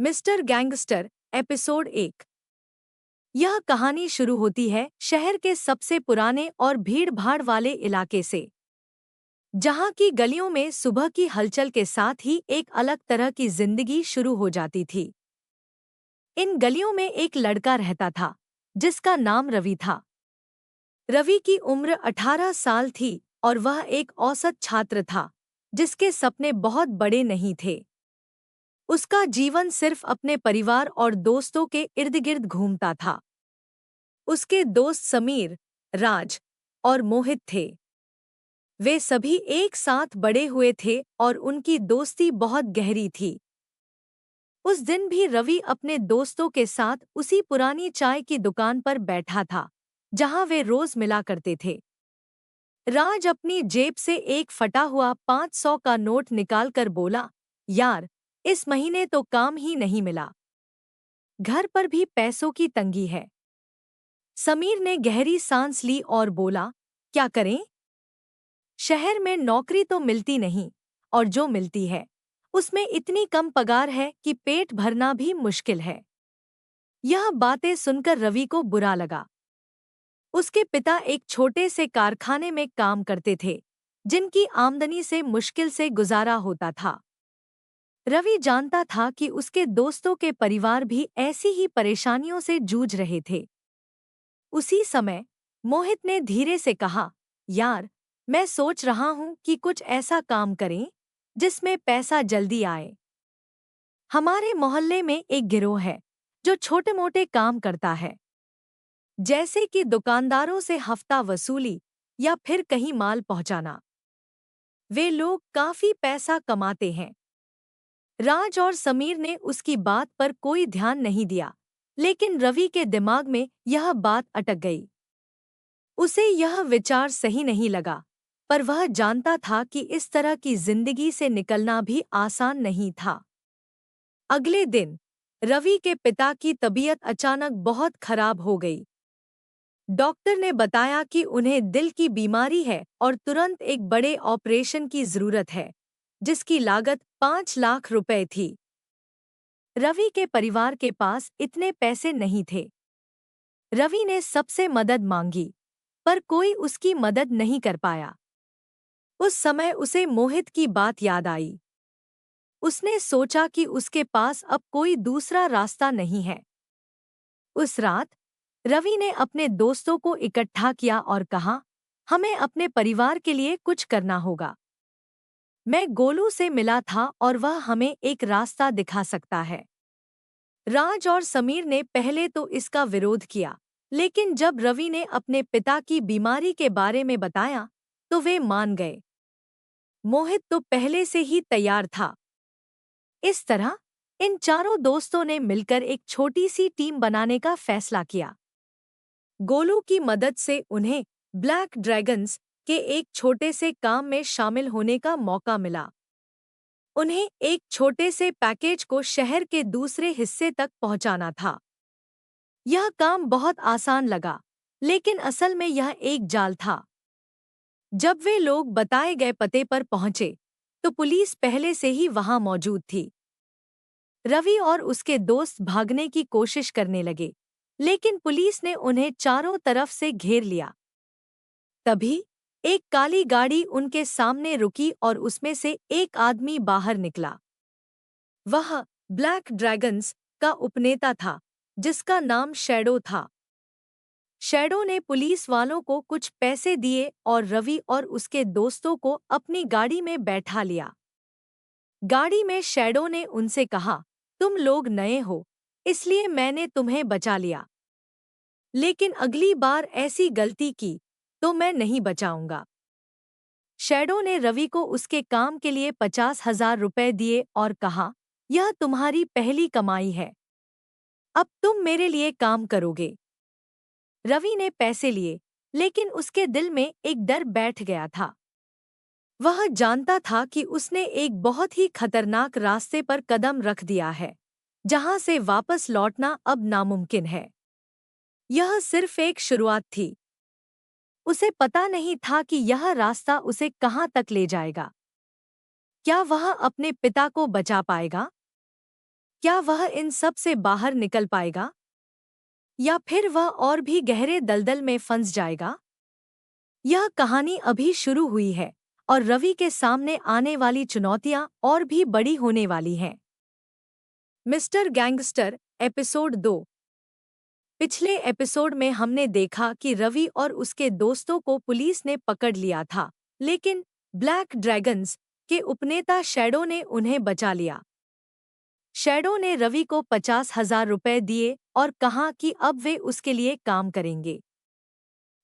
Mister gangster episode 1। यह कहानी शुरू होती है शहर के सबसे पुराने और भीड़-भाड़ वाले इलाके से, जहां की गलियों में सुबह की हलचल के साथ ही एक अलग तरह की जिंदगी शुरू हो जाती थी। इन गलियों में एक लड़का रहता था, जिसका नाम रवि था। रवि की उम्र 18 साल थी और वह एक औसत छात्र था, जिसके सपने बहुत बड़े नहीं थे। उसका जीवन सिर्फ अपने परिवार और दोस्तों के इर्द-गिर्द घूमता था। उसके दोस्त समीर, राज और मोहित थे। वे सभी एक साथ बड़े हुए थे और उनकी दोस्ती बहुत गहरी थी। उस दिन भी रवि अपने दोस्तों के साथ उसी पुरानी चाय की दुकान पर बैठा था, जहां वे रोज मिला करते थे। राज अपनी जेब से एक फटा हुआ 500 का नोट निकालकर बोला, यार, इस महीने तो काम ही नहीं मिला। घर पर भी पैसों की तंगी है। समीर ने गहरी सांस ली और बोला, क्या करें? शहर में नौकरी तो मिलती नहीं, और जो मिलती है उसमें इतनी कम पगार है कि पेट भरना भी मुश्किल है। यह बातें सुनकर रवि को बुरा लगा। उसके पिता एक छोटे से कारखाने में काम करते थे, जिनकी आमदनी से मुश्किल से गुजारा होता था। रवि जानता था कि उसके दोस्तों के परिवार भी ऐसी ही परेशानियों से जूझ रहे थे। उसी समय मोहित ने धीरे से कहा, यार, मैं सोच रहा हूं कि कुछ ऐसा काम करें जिसमें पैसा जल्दी आए। हमारे मोहल्ले में एक गिरोह है जो छोटे-मोटे काम करता है, जैसे कि दुकानदारों से हफ्ता वसूली या फिर कहीं माल पहुंचाना। वे लोग काफी पैसा कमाते हैं। राज और समीर ने उसकी बात पर कोई ध्यान नहीं दिया, लेकिन रवि के दिमाग में यह बात अटक गई। उसे यह विचार सही नहीं लगा, पर वह जानता था कि इस तरह की जिंदगी से निकलना भी आसान नहीं था। अगले दिन रवि के पिता की तबीयत अचानक बहुत खराब हो गई। डॉक्टर ने बताया कि उन्हें दिल की बीमारी है और तुरंत एक बड़े ऑपरेशन की जरूरत है, जिसकी लागत 5 लाख रुपए थी। रवि के परिवार के पास इतने पैसे नहीं थे। रवि ने सबसे मदद मांगी, पर कोई उसकी मदद नहीं कर पाया। उस समय उसे मोहित की बात याद आई। उसने सोचा कि उसके पास अब कोई दूसरा रास्ता नहीं है। उस रात रवि ने अपने दोस्तों को इकट्ठा किया और कहा, हमें अपने परिवार के लिए कुछ करना होगा। मैं गोलू से मिला था और वह हमें एक रास्ता दिखा सकता है। राज और समीर ने पहले तो इसका विरोध किया, लेकिन जब रवि ने अपने पिता की बीमारी के बारे में बताया, तो वे मान गए। मोहित तो पहले से ही तैयार था। इस तरह इन चारों दोस्तों ने मिलकर एक छोटी सी टीम बनाने का फैसला किया। गोलू की मदद से उन्हें ब्लैक ड्रैगन्स के एक छोटे से काम में शामिल होने का मौका मिला। उन्हें एक छोटे से पैकेज को शहर के दूसरे हिस्से तक पहुंचाना था। यह काम बहुत आसान लगा, लेकिन असल में यह एक जाल था। जब वे लोग बताए गए पते पर पहुंचे, तो पुलिस पहले से ही वहां मौजूद थी। रवि और उसके दोस्त भागने की कोशिश करने लगे, लेकिन पुलिस ने उन्हें चारों तरफ से घेर लिया। तभी एक काली गाड़ी उनके सामने रुकी और उसमें से एक आदमी बाहर निकला। वह ब्लैक ड्रैगन्स का उपनेता था, जिसका नाम शैडो था। शैडो ने पुलिस वालों को कुछ पैसे दिए और रवि और उसके दोस्तों को अपनी गाड़ी में बैठा लिया। गाड़ी में शैडो ने उनसे कहा, तुम लोग नए हो, इसलिए मैंने तुम्हें बचा लिया, लेकिन अगली बार ऐसी गलती की तो मैं नहीं बचाऊंगा। शैडो ने रवि को उसके काम के लिए 50,000 रुपए दिए और कहा, यह तुम्हारी पहली कमाई है। अब तुम मेरे लिए काम करोगे। रवि ने पैसे लिए, लेकिन उसके दिल में एक डर बैठ गया था। वह जानता था कि उसने एक बहुत ही खतरनाक रास्ते पर कदम रख दिया है, जहां से वापस लौटना अब नामुमकिन है। यह सिर्फ एक शुरुआत थी। उसे पता नहीं था कि यह रास्ता उसे कहां तक ले जाएगा। क्या वह अपने पिता को बचा पाएगा? क्या वह इन सब से बाहर निकल पाएगा, या फिर वह और भी गहरे दलदल में फंस जाएगा? यह कहानी अभी शुरू हुई है और रवि के सामने आने वाली चुनौतियां और भी बड़ी होने वाली हैं। Mister gangster episode 2। पिछले एपिसोड में हमने देखा कि रवि और उसके दोस्तों को पुलिस ने पकड़ लिया था, लेकिन ब्लैक ड्रैगन्स के उपनेता शैडो ने उन्हें बचा लिया। शैडो ने रवि को 50,000 रुपए दिए और कहा कि अब वे उसके लिए काम करेंगे।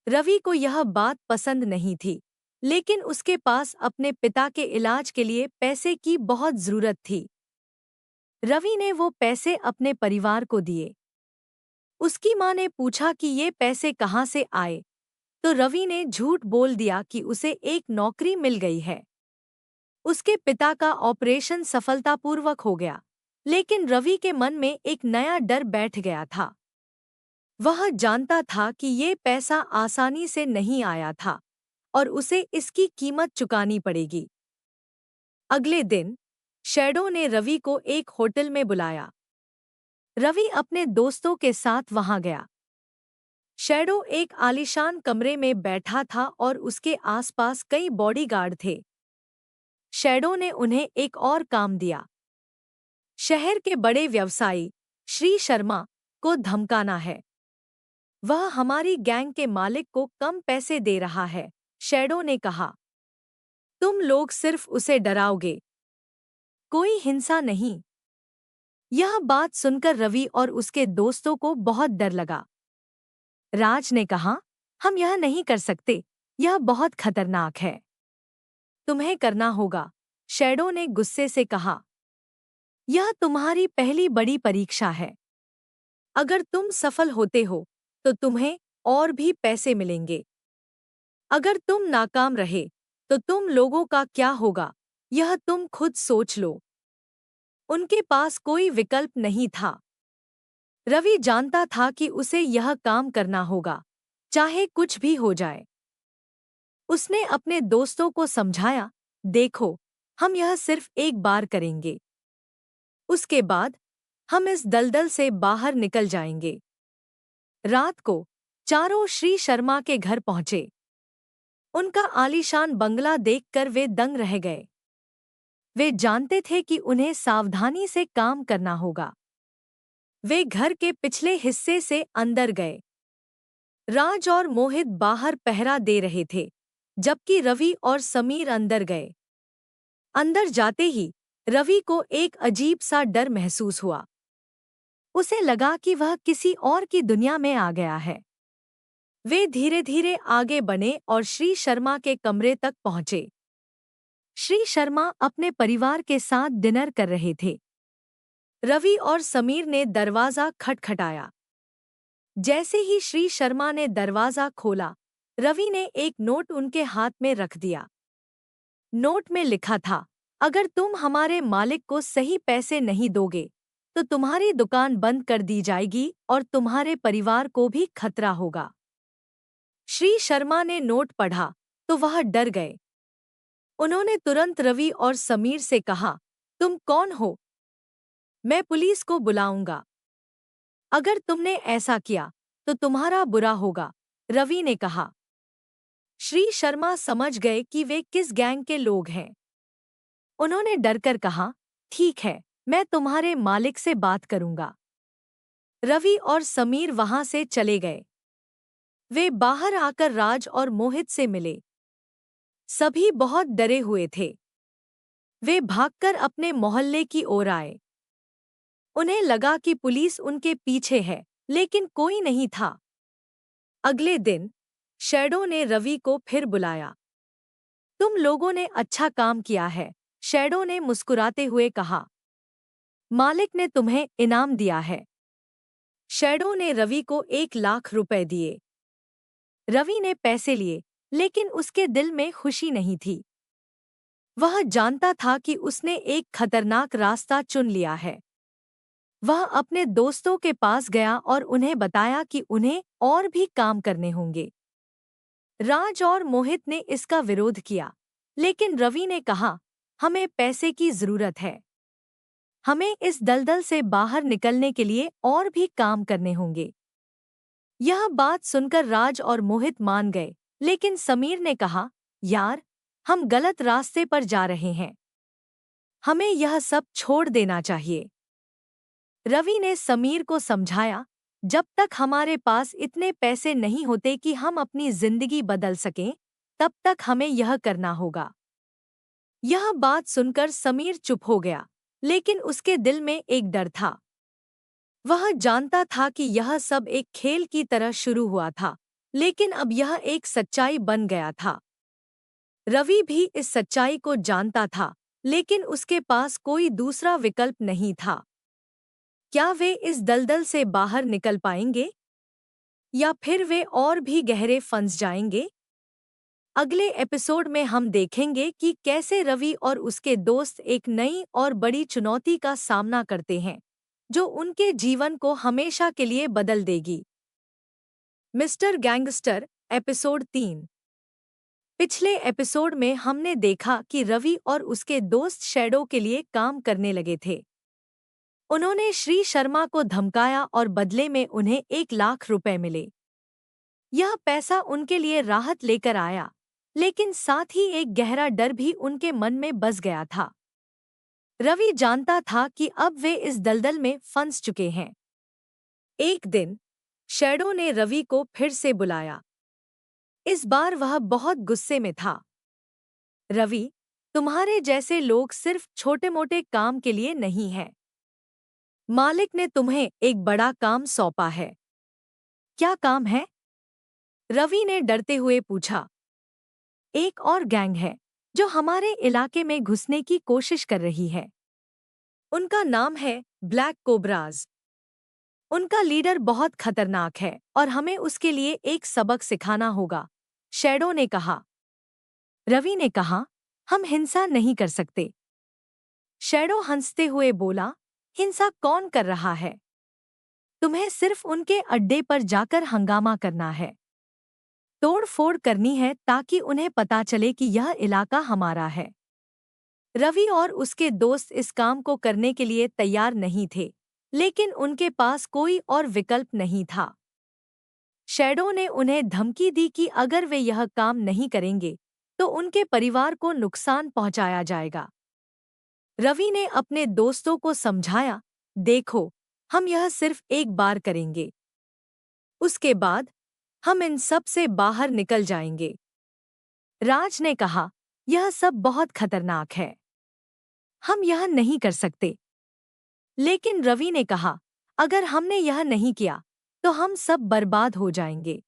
रवि को यह बात पसंद नहीं थी, लेकिन उसके पास अपने पिता के इलाज के लिए पैसे की बहुत जरूरत थी। रवि ने वो पैसे अपने परिवार को दिए। उसकी मां ने पूछा कि ये पैसे कहाँ से आए, तो रवि ने झूठ बोल दिया कि उसे एक नौकरी मिल गई है। उसके पिता का ऑपरेशन सफलतापूर्वक हो गया, लेकिन रवि के मन में एक नया डर बैठ गया था। वह जानता था कि ये पैसा आसानी से नहीं आया था और उसे इसकी कीमत चुकानी पड़ेगी। अगले दिन शैडो ने रवि को एक होटल में बुलाया। रवि अपने दोस्तों के साथ वहां गया। शैडो एक आलीशान कमरे में बैठा था और उसके आसपास कई बॉडीगार्ड थे। शैडो ने उन्हें एक और काम दिया। शहर के बड़े व्यवसायी श्री शर्मा को धमकाना है। वह हमारी गैंग के मालिक को कम पैसे दे रहा है, शैडो ने कहा। तुम लोग सिर्फ उसे डराओगे, कोई हिंसा नहीं। यह बात सुनकर रवि और उसके दोस्तों को बहुत डर लगा। राज ने कहा, हम यह नहीं कर सकते, यह बहुत खतरनाक है। तुम्हें करना होगा, शैडो ने गुस्से से कहा। यह तुम्हारी पहली बड़ी परीक्षा है। अगर तुम सफल होते हो तो तुम्हें और भी पैसे मिलेंगे। अगर तुम नाकाम रहे तो तुम लोगों का क्या होगा, यह तुम खुद सोच लो। उनके पास कोई विकल्प नहीं था। रवि जानता था कि उसे यह काम करना होगा, चाहे कुछ भी हो जाए। उसने अपने दोस्तों को समझाया, देखो, हम यह सिर्फ एक बार करेंगे। उसके बाद हम इस दलदल से बाहर निकल जाएंगे। रात को चारों श्री शर्मा के घर पहुंचे। उनका आलीशान बंगला देखकर वे दंग रह गए। वे जानते थे कि उन्हें सावधानी से काम करना होगा। वे घर के पिछले हिस्से से अंदर गए। राज और मोहित बाहर पहरा दे रहे थे, जबकि रवि और समीर अंदर गए। अंदर जाते ही रवि को एक अजीब सा डर महसूस हुआ। उसे लगा कि वह किसी और की दुनिया में आ गया है। वे धीरे धीरे आगे बढ़े और श्री शर्मा के कमरे तक पहुंचे। श्री शर्मा अपने परिवार के साथ डिनर कर रहे थे। रवि और समीर ने दरवाजा खटखटाया। जैसे ही श्री शर्मा ने दरवाजा खोला, रवि ने एक नोट उनके हाथ में रख दिया। नोट में लिखा था, अगर तुम हमारे मालिक को सही पैसे नहीं दोगे तो तुम्हारी दुकान बंद कर दी जाएगी और तुम्हारे परिवार को भी खतरा होगा। श्री शर्मा ने नोट पढ़ा तो वह डर गए। उन्होंने तुरंत रवि और समीर से कहा, तुम कौन हो? मैं पुलिस को बुलाऊंगा। अगर तुमने ऐसा किया तो तुम्हारा बुरा होगा, रवि ने कहा। श्री शर्मा समझ गए कि वे किस गैंग के लोग हैं। उन्होंने डरकर कहा, ठीक है, मैं तुम्हारे मालिक से बात करूंगा। रवि और समीर वहां से चले गए। वे बाहर आकर राज और मोहित से मिले। सभी बहुत डरे हुए थे। वे भागकर अपने मोहल्ले की ओर आए। उन्हें लगा कि पुलिस उनके पीछे है, लेकिन कोई नहीं था। अगले दिन शैडो ने रवि को फिर बुलाया। तुम लोगों ने अच्छा काम किया है, शैडो ने मुस्कुराते हुए कहा। मालिक ने तुम्हें इनाम दिया है। शैडो ने रवि को 1,00,000 रुपए दिए। रवि ने पैसे लिए, लेकिन उसके दिल में खुशी नहीं थी। वह जानता था कि उसने एक खतरनाक रास्ता चुन लिया है। वह अपने दोस्तों के पास गया और उन्हें बताया कि उन्हें और भी काम करने होंगे। राज और मोहित ने इसका विरोध किया, लेकिन रवि ने कहा, हमें पैसे की जरूरत है। हमें इस दलदल से बाहर निकलने के लिए और भी काम करने होंगे। यह बात सुनकर राज और मोहित मान गए, लेकिन समीर ने कहा, यार, हम गलत रास्ते पर जा रहे हैं। हमें यह सब छोड़ देना चाहिए। रवि ने समीर को समझाया, जब तक हमारे पास इतने पैसे नहीं होते कि हम अपनी जिंदगी बदल सकें, तब तक हमें यह करना होगा। यह बात सुनकर समीर चुप हो गया, लेकिन उसके दिल में एक डर था। वह जानता था कि यह सब एक खेल की तरह शुरू हुआ था, लेकिन अब यह एक सच्चाई बन गया था। रवि भी इस सच्चाई को जानता था, लेकिन उसके पास कोई दूसरा विकल्प नहीं था। क्या वे इस दलदल से बाहर निकल पाएंगे, या फिर वे और भी गहरे फंस जाएंगे? अगले एपिसोड में हम देखेंगे कि कैसे रवि और उसके दोस्त एक नई और बड़ी चुनौती का सामना करते हैं, जो उनके जीवन को हमेशा के लिए बदल देगी। Mister gangster episode 3। पिछले एपिसोड में हमने देखा कि रवि और उसके दोस्त शैडो के लिए काम करने लगे थे। उन्होंने श्री शर्मा को धमकाया और बदले में उन्हें 1 लाख रुपए मिले। यह पैसा उनके लिए राहत लेकर आया, लेकिन साथ ही एक गहरा डर भी उनके मन में बस गया था। रवि जानता था कि अब वे इस दलदल में फंस चुके हैं। एक दिन शैडो ने रवि को फिर से बुलाया। इस बार वह बहुत गुस्से में था। रवि, तुम्हारे जैसे लोग सिर्फ छोटे-मोटे काम के लिए नहीं हैं। मालिक ने तुम्हें एक बड़ा काम सौंपा है। क्या काम है? रवि ने डरते हुए पूछा। एक और गैंग है जो हमारे इलाके में घुसने की कोशिश कर रही है। उनका नाम है ब्लैक कोबराज। उनका लीडर बहुत खतरनाक है और हमें उसके लिए एक सबक सिखाना होगा, शैडो ने कहा। रवि ने कहा, हम हिंसा नहीं कर सकते। शैडो हंसते हुए बोला, हिंसा कौन कर रहा है? तुम्हें सिर्फ उनके अड्डे पर जाकर हंगामा करना है, तोड़-फोड़ करनी है ताकि उन्हें पता चले कि यह इलाका हमारा है। रवि और उसके दोस्त इस काम को करने के लिए तैयार नहीं थे, लेकिन उनके पास कोई और विकल्प नहीं था। शैडो ने उन्हें धमकी दी कि अगर वे यह काम नहीं करेंगे, तो उनके परिवार को नुकसान पहुंचाया जाएगा। रवि ने अपने दोस्तों को समझाया, देखो, हम यह सिर्फ एक बार करेंगे। उसके बाद हम इन सब से बाहर निकल जाएंगे। राज ने कहा, यह सब बहुत खतरनाक है। हम यह नहीं कर सकते। लेकिन रवि ने कहा, अगर हमने यह नहीं किया, तो हम सब बर्बाद हो जाएंगे।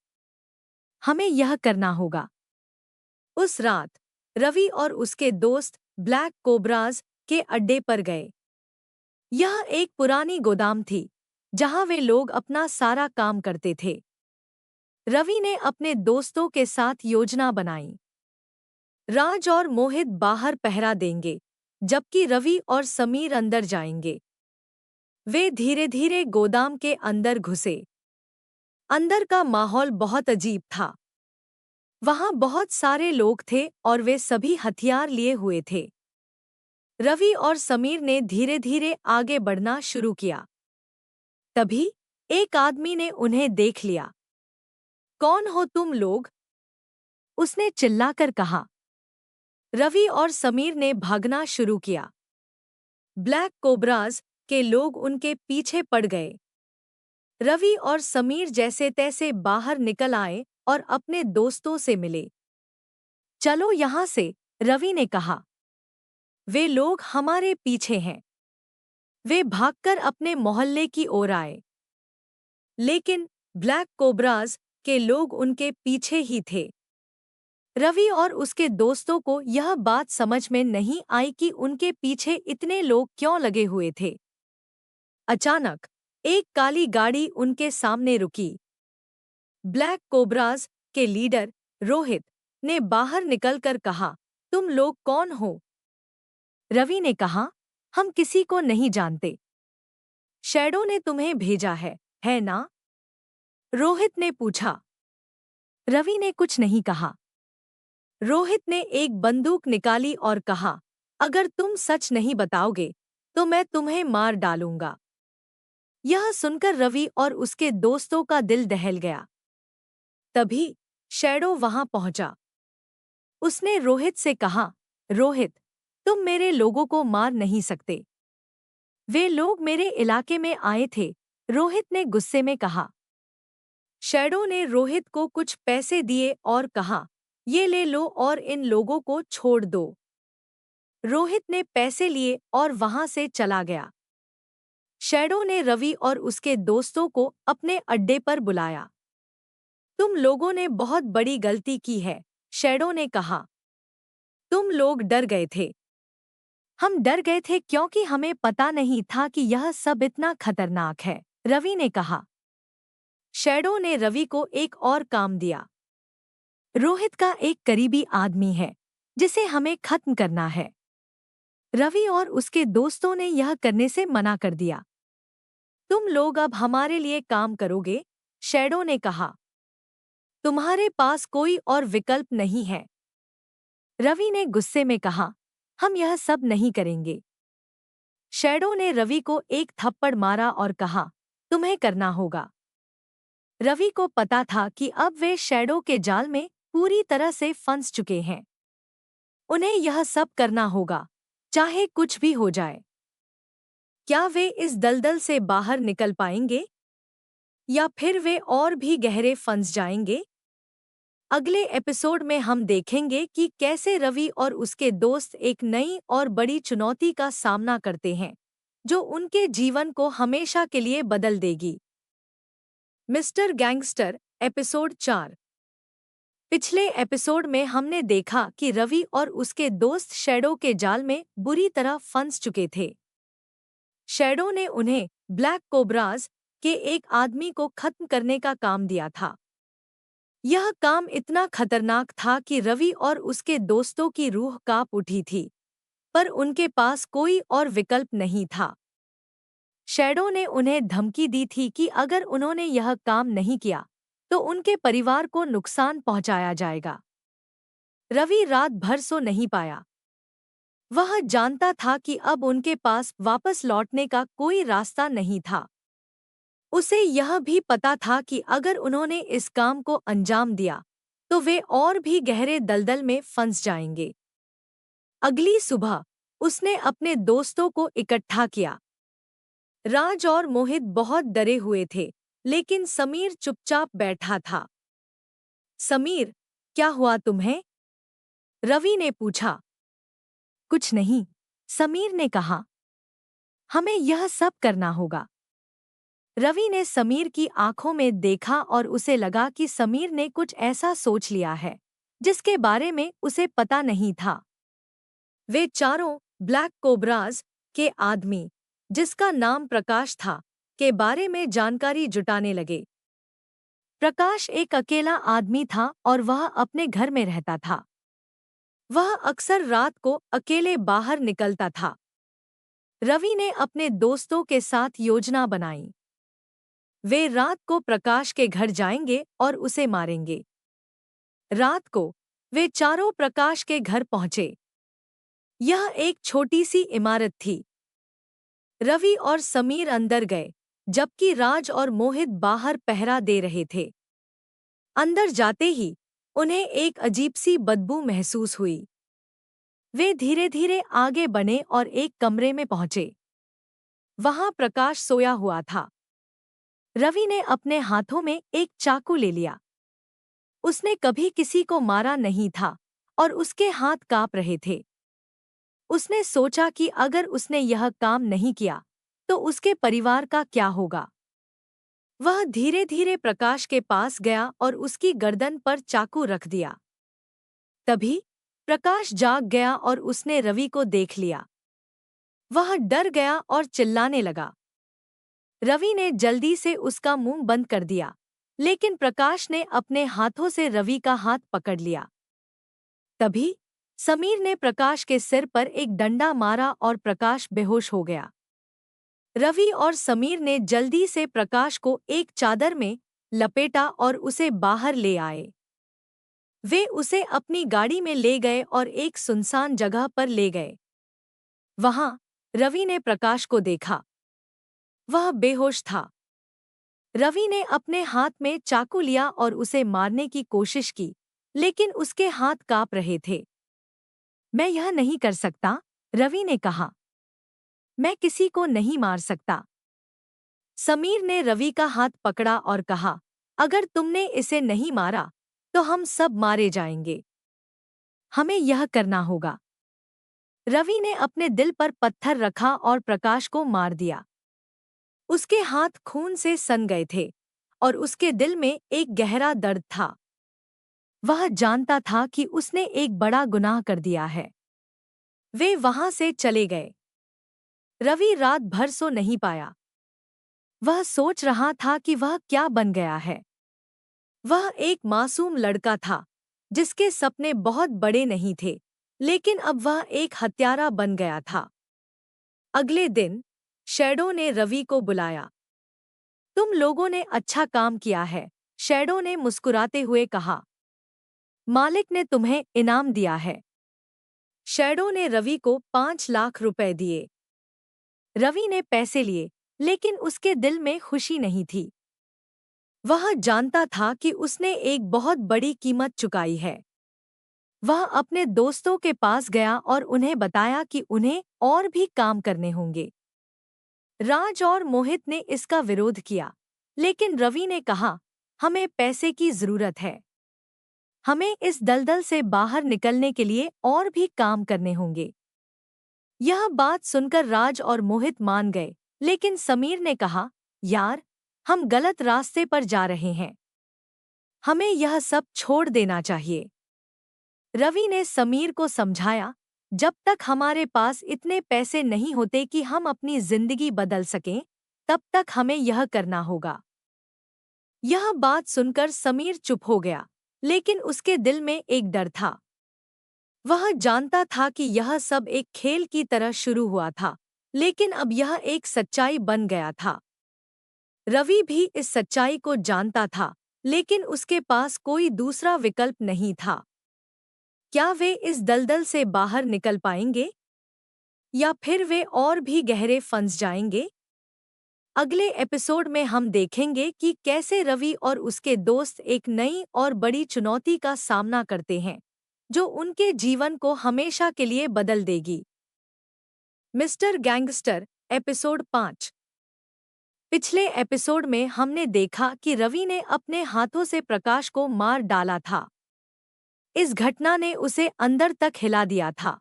हमें यह करना होगा। उस रात रवि और उसके दोस्त ब्लैक कोबराज के अड्डे पर गए। यह एक पुरानी गोदाम थी, जहां वे लोग अपना सारा काम करते थे। रवि ने अपने दोस्तों के साथ योजना बनाई। राज और मोहित बाहर पहरा देंगे, जबकि रवि और समीर अंदर जाएंगे। वे धीरे-धीरे गोदाम के अंदर घुसे। अंदर का माहौल बहुत अजीब था। वहां बहुत सारे लोग थे और वे सभी हथियार लिए हुए थे। रवि और समीर ने धीरे-धीरे आगे बढ़ना शुरू किया। तभी एक आदमी ने उन्हें देख लिया। कौन हो तुम लोग? उसने चिल्लाकर कहा। रवि और समीर ने भागना शुरू किया। ब्लैक कोबराज के लोग उनके पीछे पड़ गए। रवि और समीर जैसे तैसे बाहर निकल आए और अपने दोस्तों से मिले। चलो यहाँ से, रवि ने कहा। वे लोग हमारे पीछे हैं। वे भागकर अपने मोहल्ले की ओर आए। लेकिन ब्लैक कोबराज के लोग उनके पीछे ही थे। रवि और उसके दोस्तों को यह बात समझ में नहीं आई कि उनके पीछे इतने लोग क्यों लगे हुए थे। अचानक एक काली गाड़ी उनके सामने रुकी। ब्लैक कोबराज के लीडर रोहित ने बाहर निकलकर कहा, तुम लोग कौन हो? रवि ने कहा, हम किसी को नहीं जानते। शैडो ने तुम्हें भेजा है ना? रोहित ने पूछा। रवि ने कुछ नहीं कहा। रोहित ने एक बंदूक निकाली और कहा, अगर तुम सच नहीं बताओगे, तो मैं तुम्हें मार डालूंगा। यह सुनकर रवि और उसके दोस्तों का दिल दहल गया। तभी शैडो वहां पहुंचा। उसने रोहित से कहा, रोहित, तुम मेरे लोगों को मार नहीं सकते। वे लोग मेरे इलाके में आए थे, रोहित ने गुस्से में कहा। शैडो ने रोहित को कुछ पैसे दिए और कहा, ये ले लो और इन लोगों को छोड़ दो। रोहित ने पैसे लिए और वहां से चला गया। शैडो ने रवि और उसके दोस्तों को अपने अड्डे पर बुलाया। तुम लोगों ने बहुत बड़ी गलती की है, शैडो ने कहा। तुम लोग डर गए थे। हम डर गए थे क्योंकि हमें पता नहीं था कि यह सब इतना खतरनाक है, रवि ने कहा। शैडो ने रवि को एक और काम दिया। रोहित का एक करीबी आदमी है जिसे हमें खत्म करना है। रवि और उसके दोस्तों ने यह करने से मना कर दिया। तुम लोग अब हमारे लिए काम करोगे, शैडो ने कहा। तुम्हारे पास कोई और विकल्प नहीं है, रवि ने गुस्से में कहा। हम यह सब नहीं करेंगे। शैडो ने रवि को एक थप्पड़ मारा और कहा, तुम्हें करना होगा। रवि को पता था कि अब वे शैडो के जाल में पूरी तरह से फंस चुके हैं। उन्हें यह सब करना होगा, चाहे कुछ भी हो जाए। क्या वे इस दलदल से बाहर निकल पाएंगे या फिर वे और भी गहरे फंस जाएंगे? अगले एपिसोड में हम देखेंगे कि कैसे रवि और उसके दोस्त एक नई और बड़ी चुनौती का सामना करते हैं, जो उनके जीवन को हमेशा के लिए बदल देगी। Mister gangster episode 4। पिछले एपिसोड में हमने देखा कि रवि और उसके दोस्त शैडो के जाल में बुरी तरह फंस चुके थे। शैडो ने उन्हें ब्लैक कोबराज के एक आदमी को खत्म करने का काम दिया था। यह काम इतना खतरनाक था कि रवि और उसके दोस्तों की रूह कांप उठी थी, पर उनके पास कोई और विकल्प नहीं था। शैडो ने उन्हें धमकी दी थी कि अगर उन्होंने यह काम नहीं किया तो उनके परिवार को नुकसान पहुंचाया जाएगा। रवि रात भर सो नहीं पाया। वह जानता था कि अब उनके पास वापस लौटने का कोई रास्ता नहीं था। उसे यह भी पता था कि अगर उन्होंने इस काम को अंजाम दिया तो वे और भी गहरे दलदल में फंस जाएंगे। अगली सुबह उसने अपने दोस्तों को इकट्ठा किया। राज और मोहित बहुत डरे हुए थे, लेकिन समीर चुपचाप बैठा था। समीर, क्या हुआ तुम्हें? रवि ने पूछा। कुछ नहीं, समीर ने कहा। हमें यह सब करना होगा। रवि ने समीर की आंखों में देखा और उसे लगा कि समीर ने कुछ ऐसा सोच लिया है जिसके बारे में उसे पता नहीं था। वे चारों ब्लैक कोबराज के आदमी, जिसका नाम प्रकाश था, के बारे में जानकारी जुटाने लगे। प्रकाश एक अकेला आदमी था और वह अपने घर में रहता था। वह अक्सर रात को अकेले बाहर निकलता था। रवि ने अपने दोस्तों के साथ योजना बनाई। वे रात को प्रकाश के घर जाएंगे और उसे मारेंगे। रात को वे चारों प्रकाश के घर पहुंचे। यह एक छोटी सी इमारत थी। रवि और समीर अंदर गए, जबकि राज और मोहित बाहर पहरा दे रहे थे। अंदर जाते ही उन्हें एक अजीब सी बदबू महसूस हुई। वे धीरे धीरे आगे बढ़े और एक कमरे में पहुंचे। वहां प्रकाश सोया हुआ था। रवि ने अपने हाथों में एक चाकू ले लिया। उसने कभी किसी को मारा नहीं था और उसके हाथ कांप रहे थे। उसने सोचा कि अगर उसने यह काम नहीं किया तो उसके परिवार का क्या होगा। वह धीरे धीरे प्रकाश के पास गया और उसकी गर्दन पर चाकू रख दिया। तभी प्रकाश जाग गया और उसने रवि को देख लिया। वह डर गया और चिल्लाने लगा। रवि ने जल्दी से उसका मुंह बंद कर दिया, लेकिन प्रकाश ने अपने हाथों से रवि का हाथ पकड़ लिया। तभी समीर ने प्रकाश के सिर पर एक डंडा मारा और प्रकाश बेहोश हो गया। रवि और समीर ने जल्दी से प्रकाश को एक चादर में लपेटा और उसे बाहर ले आए। वे उसे अपनी गाड़ी में ले गए और एक सुनसान जगह पर ले गए। वहां रवि ने प्रकाश को देखा। वह बेहोश था। रवि ने अपने हाथ में चाकू लिया और उसे मारने की कोशिश की, लेकिन उसके हाथ कांप रहे थे। मैं यह नहीं कर सकता, रवि ने कहा। मैं किसी को नहीं मार सकता। समीर ने रवि का हाथ पकड़ा और कहा, अगर तुमने इसे नहीं मारा, तो हम सब मारे जाएंगे। हमें यह करना होगा। रवि ने अपने दिल पर पत्थर रखा और प्रकाश को मार दिया। उसके हाथ खून से सन गए थे और उसके दिल में एक गहरा दर्द था। वह जानता था कि उसने एक बड़ा गुनाह कर दिया है। वे वहां से चले गए। रवि रात भर सो नहीं पाया। वह सोच रहा था कि वह क्या बन गया है। वह एक मासूम लड़का था, जिसके सपने बहुत बड़े नहीं थे, लेकिन अब वह एक हत्यारा बन गया था। अगले दिन शैडो ने रवि को बुलाया। तुम लोगों ने अच्छा काम किया है, शैडो ने मुस्कुराते हुए कहा। मालिक ने तुम्हें इनाम दिया है। शैडो ने रवि को 5 लाख रुपए दिए। रवि ने पैसे लिए, लेकिन उसके दिल में खुशी नहीं थी। वह जानता था कि उसने एक बहुत बड़ी कीमत चुकाई है। वह अपने दोस्तों के पास गया और उन्हें बताया कि उन्हें और भी काम करने होंगे। राज और मोहित ने इसका विरोध किया, लेकिन रवि ने कहा, हमें पैसे की जरूरत है। हमें इस दलदल से बाहर निकलने के लिए और भी काम करने होंगे। यह बात सुनकर राज और मोहित मान गए, लेकिन समीर ने कहा, यार, हम गलत रास्ते पर जा रहे हैं। हमें यह सब छोड़ देना चाहिए। रवि ने समीर को समझाया, जब तक हमारे पास इतने पैसे नहीं होते कि हम अपनी जिंदगी बदल सकें, तब तक हमें यह करना होगा। यह बात सुनकर समीर चुप हो गया, लेकिन उसके दिल में एक डर था। वह जानता था कि यह सब एक खेल की तरह शुरू हुआ था, लेकिन अब यह एक सच्चाई बन गया था। रवि भी इस सच्चाई को जानता था, लेकिन उसके पास कोई दूसरा विकल्प नहीं था। क्या वे इस दलदल से बाहर निकल पाएंगे? या फिर वे और भी गहरे फंस जाएंगे? अगले एपिसोड में हम देखेंगे कि कैसे रवि और उसके दोस्त एक नई और बड़ी चुनौती का सामना करते हैं, जो उनके जीवन को हमेशा के लिए बदल देगी। Mister gangster episode 5। पिछले एपिसोड में हमने देखा कि रवि ने अपने हाथों से प्रकाश को मार डाला था। इस घटना ने उसे अंदर तक हिला दिया था।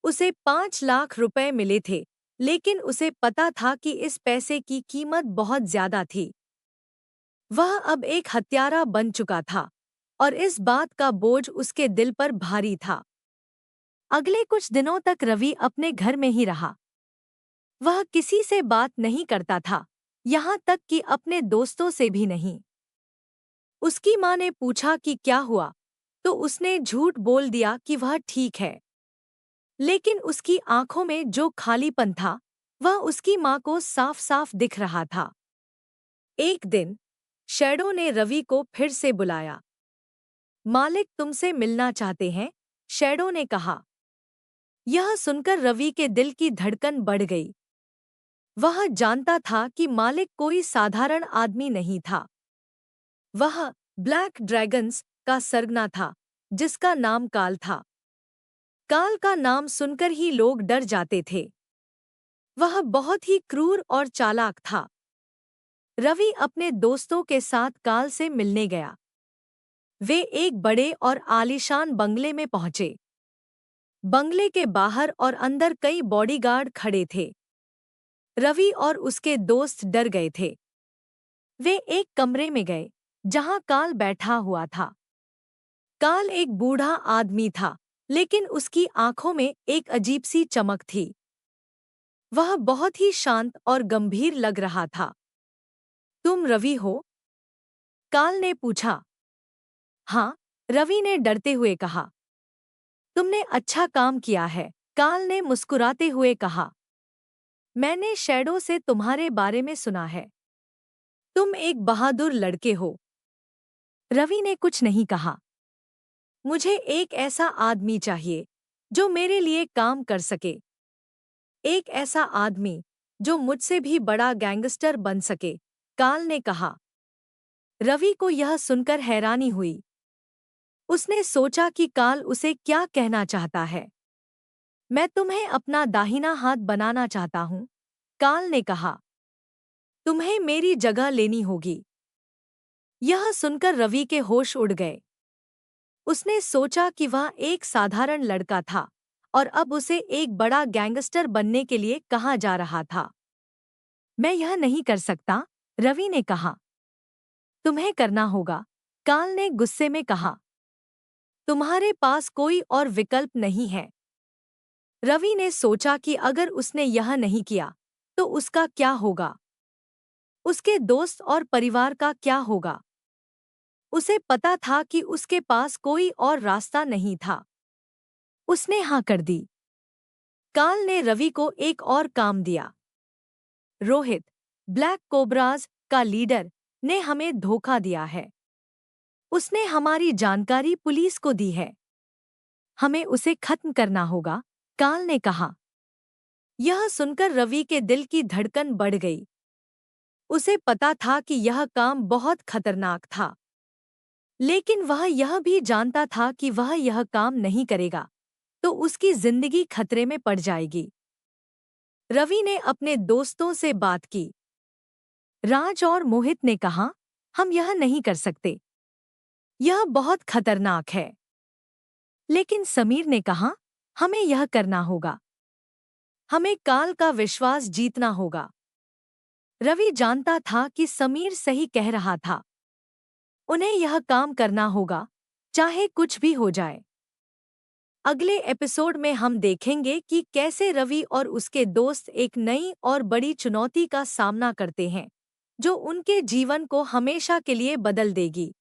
उसे 5 लाख रुपए मिले थे, लेकिन उसे पता था कि इस पैसे की कीमत बहुत ज्यादा थी। वह अब एक हत्यारा बन चुका था और इस बात का बोझ उसके दिल पर भारी था। अगले कुछ दिनों तक रवि अपने घर में ही रहा। वह किसी से बात नहीं करता था, यहाँ तक कि अपने दोस्तों से भी नहीं। उसकी माँ ने पूछा कि क्या हुआ, तो उसने झूठ बोल दिया कि वह ठीक है। लेकिन उसकी आंखों में जो खालीपन था, वह उसकी माँ को साफ साफ दिख रहा था। एक दिन शैडो ने रवि को फिर से बुलाया। मालिक तुमसे मिलना चाहते हैं, शैडो ने कहा। यह सुनकर रवि के दिल की धड़कन बढ़ गई। वह जानता था कि मालिक कोई साधारण आदमी नहीं था। वह ब्लैक ड्रैगन्स का सरगना था, जिसका नाम काल था। काल का नाम सुनकर ही लोग डर जाते थे। वह बहुत ही क्रूर और चालाक था। रवि अपने दोस्तों के साथ काल से मिलने गया। वे एक बड़े और आलीशान बंगले में पहुंचे। बंगले के बाहर और अंदर कई बॉडीगार्ड खड़े थे। रवि और उसके दोस्त डर गए थे। वे एक कमरे में गए, जहां काल बैठा हुआ था। काल एक बूढ़ा आदमी था, लेकिन उसकी आंखों में एक अजीब सी चमक थी। वह बहुत ही शांत और गंभीर लग रहा था। तुम रवि हो? काल ने पूछा। हाँ, रवि ने डरते हुए कहा। तुमने अच्छा काम किया है, काल ने मुस्कुराते हुए कहा। मैंने शैडो से तुम्हारे बारे में सुना है। तुम एक बहादुर लड़के हो। रवि ने कुछ नहीं कहा। मुझे एक ऐसा आदमी चाहिए जो मेरे लिए काम कर सके। एक ऐसा आदमी जो मुझसे भी बड़ा गैंगस्टर बन सके, काल ने कहा। रवि को यह सुनकर हैरानी हुई। उसने सोचा कि काल उसे क्या कहना चाहता है। मैं तुम्हें अपना दाहिना हाथ बनाना चाहता हूँ, काल ने कहा। तुम्हें मेरी जगह लेनी होगी। यह सुनकर रवि के होश उड़ गए। उसने सोचा कि वह एक साधारण लड़का था और अब उसे एक बड़ा गैंगस्टर बनने के लिए कहा जा रहा था। मैं यह नहीं कर सकता, रवि ने कहा। तुम्हें करना होगा, काल ने गुस्से में कहा। तुम्हारे पास कोई और विकल्प नहीं है। रवि ने सोचा कि अगर उसने यह नहीं किया तो उसका क्या होगा, उसके दोस्त और परिवार का क्या होगा। उसे पता था कि उसके पास कोई और रास्ता नहीं था। उसने हाँ कर दी। काल ने रवि को एक और काम दिया। रोहित, ब्लैक कोबराज का लीडर, ने हमें धोखा दिया है। उसने हमारी जानकारी पुलिस को दी है। हमें उसे खत्म करना होगा, काल ने कहा। यह सुनकर रवि के दिल की धड़कन बढ़ गई। उसे पता था कि यह काम बहुत खतरनाक था, लेकिन वह यह भी जानता था कि वह यह काम नहीं करेगा तो उसकी जिंदगी खतरे में पड़ जाएगी। रवि ने अपने दोस्तों से बात की। राज और मोहित ने कहा, हम यह नहीं कर सकते, यह बहुत खतरनाक है। लेकिन समीर ने कहा, हमें यह करना होगा। हमें काल का विश्वास जीतना होगा। रवि जानता था कि समीर सही कह रहा था। उन्हें यह काम करना होगा, चाहे कुछ भी हो जाए। अगले एपिसोड में हम देखेंगे कि कैसे रवि और उसके दोस्त एक नई और बड़ी चुनौती का सामना करते हैं, जो उनके जीवन को हमेशा के लिए बदल देगी।